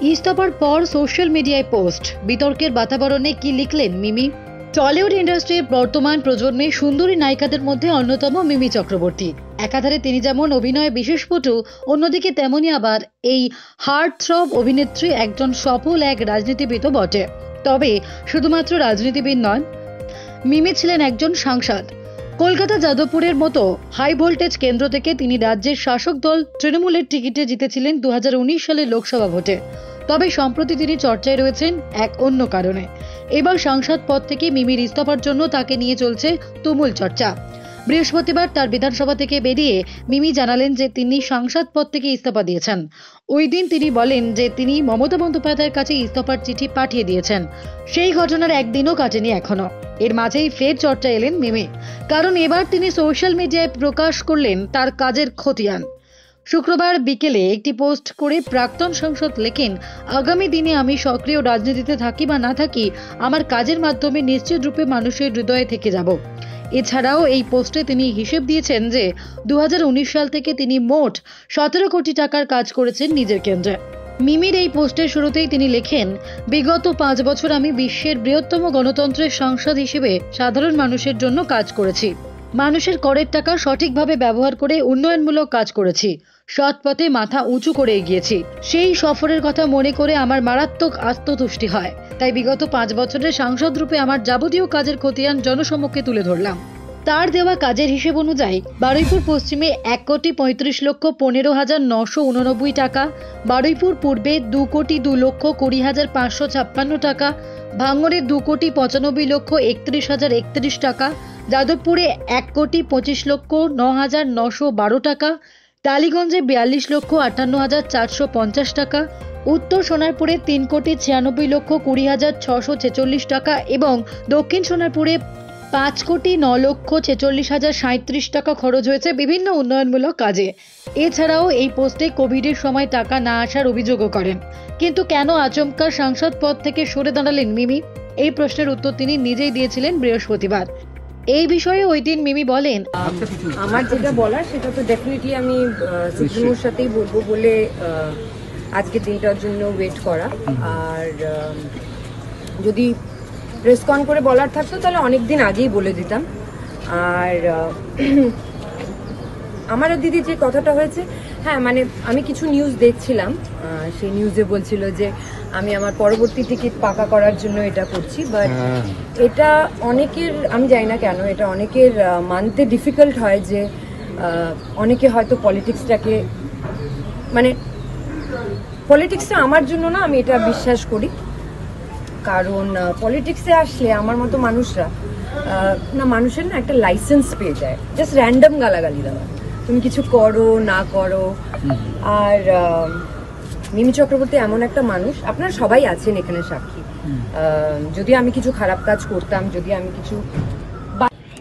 ইস্তফার পর সোশ্যাল মিডিয়ায় পোস্ট, বিতর্কের বাতাবরণে কি লিখলেন মিমি। টলিউড ইন্ডাস্ট্রির বর্তমান প্রজন্মে সুন্দরী নায়িকাদের মধ্যে অন্যতম মিমি চক্রবর্তী। একাধারে তিনি যেমন অভিনয়ে বিশেষ পটু, অন্যদিকে তেমনই আবার এই হার্ট থ্রব অভিনেত্রী একজন সফল এক রাজনীতিবিদও বটে। তবে শুধুমাত্র রাজনীতিবিদ নন, মিমি ছিলেন একজন সাংসদ। কলকাতা যাদবপুরের মতো হাই ভোল্টেজ কেন্দ্র থেকে তিনি রাজ্যের শাসক দল তৃণমূলের টিকিটে জিতেছিলেন 2019 সালের লোকসভা ভোটে। তবে সম্প্রতি তিনি চর্চায় রয়েছেন এক অন্য কারণে। এবার সাংসদ পদ থেকে মিমির ইস্তফার জন্য তাকে নিয়ে চলছে তুমুল চর্চা। বৃহস্পতিবার তার বিধানসভা থেকে বেরিয়ে মিমি জানালেন যে তিনি সাংসদ পদ থেকে ইস্তফা দিয়েছেন। ওই দিন তিনি বলেন যে তিনি মমতা বন্দ্যোপাধ্যায়ের কাছে ইস্তফার চিঠি পাঠিয়ে দিয়েছেন। সেই ঘটনার একদিনও কাটেনি এখনো। এর মাঝেই ফের চর্চা এলেন মিমি, কারণ এবার তিনি সোশ্যাল মিডিয়ায় প্রকাশ করলেন তার কাজের খতিয়ান। শুক্রবার বিকেলে একটি পোস্ট করে প্রাক্তন সাংসদ লেখেন, আগামী দিনে আমি সক্রিয় রাজনীতিতে থাকি বা না থাকি, আমার কাজের মাধ্যমে নিশ্চিত রূপে মানুষের হৃদয়ে থেকে যাব। এছাড়াও এই পোস্টে তিনি হিসেব দিয়েছেন যে 2019 সাল থেকে তিনি মোট 17 কোটি টাকার কাজ করেছেন নিজের কেন্দ্রে। মিমির এই পোস্টের শুরুতেই তিনি লেখেন, বিগত 5 বছর আমি বিশ্বের বৃহত্তম গণতন্ত্রের সাংসদ হিসেবে সাধারণ মানুষের জন্য কাজ করেছি। মানুষের করের টাকা সঠিকভাবে ব্যবহার করে উন্নয়নমূলক কাজ করেছি। সৎ পথে মাথা উঁচু করে এগিয়েছি। সেই সফরের কথা মনে করে আমার মারাত্মক আত্মতুষ্টি হয়। তাই বিগত 5 বছরের সাংসদ রূপে আমার যাবতীয় কাজের খতিয়ান জনসম্মুখে তুলে ধরলাম। তার দেওয়া কাজের হিসেব অনুযায়ী বারুইপুর পশ্চিমে 1,35,15,989 টাকা, বারুইপুর পূর্বে 2,02,20,556 টাকা, ভাঙড়ে 2,95,31,031 টাকা, যাদবপুরে 1,25,09,912 টাকা, টালিগঞ্জে 42,58,450 টাকা, উত্তর সোনারপুরে 3,96,20,646 টাকা এবং দক্ষিণ সোনারপুরে 5,09,46,037 টাকা খরচ হয়েছে বিভিন্ন উন্নয়নমূলক কাজে। এছাড়াও এই পোস্টে কোভিডের সময় টাকা না আসার অভিযোগও করেন। কিন্তু কেন আচমকা সাংসদ পদ থেকে সরে দাঁড়ালেন মিমি, এই প্রশ্নের উত্তর তিনি নিজেই দিয়েছিলেন বৃহস্পতিবার। এই বিষয়ে ওই দিন মিমি বলেন, আমার যেটা বলার সেটা তো ডেফিনেটলি আমি সুপ্রিমোর সাথেই বলবো বলে আজকের দিনটার জন্য ওয়েট করা। আর যদি রেসপন করে বলার থাকতো তাহলে অনেক দিন আগেই বলে দিতাম। আর আমার দিদি যে কথাটা হয়েছে, হ্যাঁ মানে আমি কিছু নিউজ দেখছিলাম, সেই নিউজে বলছিল যে আমি আমার পরবর্তী টিকিট পাকা করার জন্য এটা করছি। বাট এটা অনেকের, আমি জানি না কেন এটা অনেকের মানতে ডিফিকাল্ট হয় যে অনেকে হয়তো পলিটিক্সটাকে, মানে পলিটিক্সটা আমার জন্য না, আমি এটা বিশ্বাস করি। কারণ পলিটিক্সে আসলে আমার মতো মানুষরা না, মানুষের না একটা লাইসেন্স পেয়ে যায় জাস্ট র্যান্ডম গালাগালি দেওয়া, তুমি কিছু করো না করো। আর মিমি চক্রবর্তী এমন একটা মানুষ, আপনারা সবাই আছেন এখানে সাক্ষী, যদি আমি কিছু খারাপ কাজ করতাম, যদি আমি কিছু,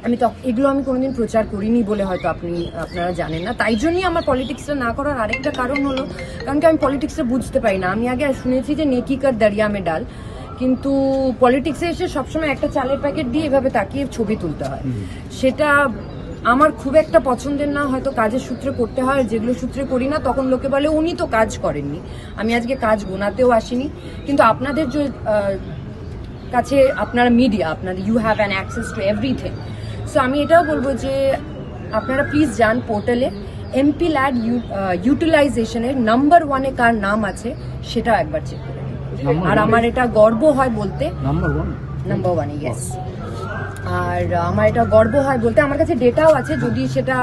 আমি তো এগুলো আমি কোনোদিন প্রচার করিনি বলে হয়তো আপনারা জানেন না। তাই জন্যই আমার পলিটিক্সটা না করার আরেকটা কারণ হলো, কারণ কি আমি পলিটিক্সটা বুঝতে পারি না। আমি আগে শুনেছি যে নেকি কার দরিয়া মে ডাল, কিন্তু পলিটিক্সে এসে সবসময় একটা চালের প্যাকেট দিয়ে এভাবে তাকিয়ে ছবি তুলতে হয়, সেটা আমার খুব একটা পছন্দের না। হয়তো কাজের সূত্রে করতে হয়, যেগুলো সূত্রে করি না তখন লোকে বলে উনি তো কাজ করেননি। আমি আজকে কাজ গোনাতেও আসিনি, কিন্তু আপনাদের যে কাছে, আপনারা মিডিয়া, আপনাদের you have an access to everything. So আমি এটাও বলবো যে আপনারা প্লিজ যান পোর্টালে, এমপি ল্যাড ইউটিলাইজেশনের নাম্বার 1-এ কার নাম আছে সেটাও একবার চেক করে। আর আমার এটা গর্ব হয় বলতে, নাম্বার 1 ইয়েস। আর আমার এটা গর্ব হয় বলতে, আমার কাছে ডেটাও আছে, যদি সেটা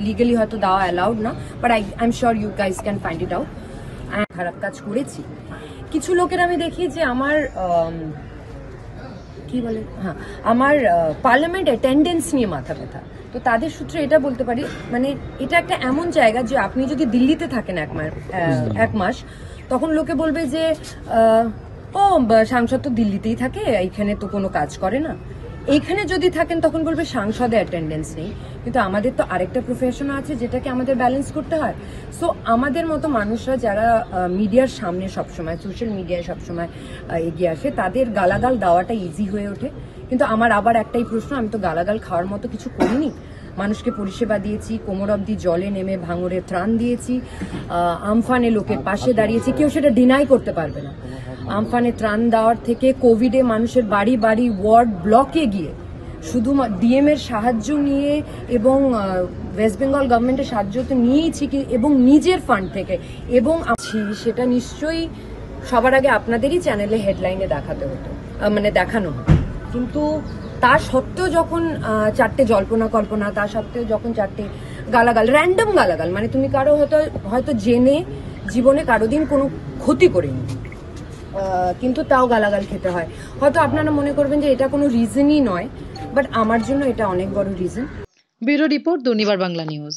লিগালি হয়তো দেওয়া অ্যালাউড না, but I am sure you guys can find it out. খারাপ কাজ করেছি। কিছু লোকের আমি দেখি যে আমার কি বলে, হ্যাঁ, আমার পার্লামেন্ট অ্যাটেন্ডেন্স নিয়ে মাথা ব্যথা। তো তাদের সূত্রে এটা বলতে পারি, মানে এটা একটা এমন জায়গা যে আপনি যদি দিল্লিতে থাকেন এক মাস তখন লোকে বলবে যে ও সাংসদ তো দিল্লিতেই থাকে, এইখানে তো কোনো কাজ করে না। এইখানে যদি থাকেন তখন বলবে সাংসদে অ্যাটেন্ডেন্স নেই। কিন্তু আমাদের তো আরেকটা প্রফেশন আছে যেটাকে আমাদের ব্যালেন্স করতে হয়। সো আমাদের মতো মানুষরা যারা মিডিয়ার সামনে সবসময়, সোশ্যাল মিডিয়ায় সবসময় এগিয়ে আসে, তাদের গালাগাল দেওয়াটা ইজি হয়ে ওঠে। কিন্তু আমার আবার একটাই প্রশ্ন, আমি তো গালাগাল খাওয়ার মতো কিছু করিনি। মানুষকে পরিষেবা দিয়েছি, কোমর অবধি জলে নেমে ভাঙরে ত্রাণ দিয়েছি, আমফানে লোকের পাশে দাঁড়িয়েছি, কেউ সেটা ডিনাই করতে পারবে না। আমফানে ত্রাণ দেওয়ার থেকে কোভিডে মানুষের বাড়ি বাড়ি ওয়ার্ড ব্লকে গিয়ে শুধু ডিএম এর সাহায্য নিয়ে এবং ওয়েস্ট বেঙ্গল গভর্নমেন্টের সাহায্য তো নিয়েছি এবং নিজের ফান্ড থেকে এবং সেটা নিশ্চয়ই সবার আগে আপনাদেরই চ্যানেলে হেডলাইনে দেখাতে হতো, মানে দেখানো হতো। কিন্তু তা সত্ত্বেও যখন চারটে জল্পনা কল্পনা, তা সত্ত্বেও যখন চারটে গালাগাল, র্যান্ডম গালাগাল, মানে তুমি কারো হয়তো জেনে জীবনে কারো দিন কোনো ক্ষতি করেনি, কিন্তু তাও গালাগাল খেতে হয়। হয়তো আপনারা মনে করবেন যে এটা কোনো রিজনই নয়, বাট আমার জন্য এটা অনেক বড় reason. Bureau report, Durnibar Bangla news.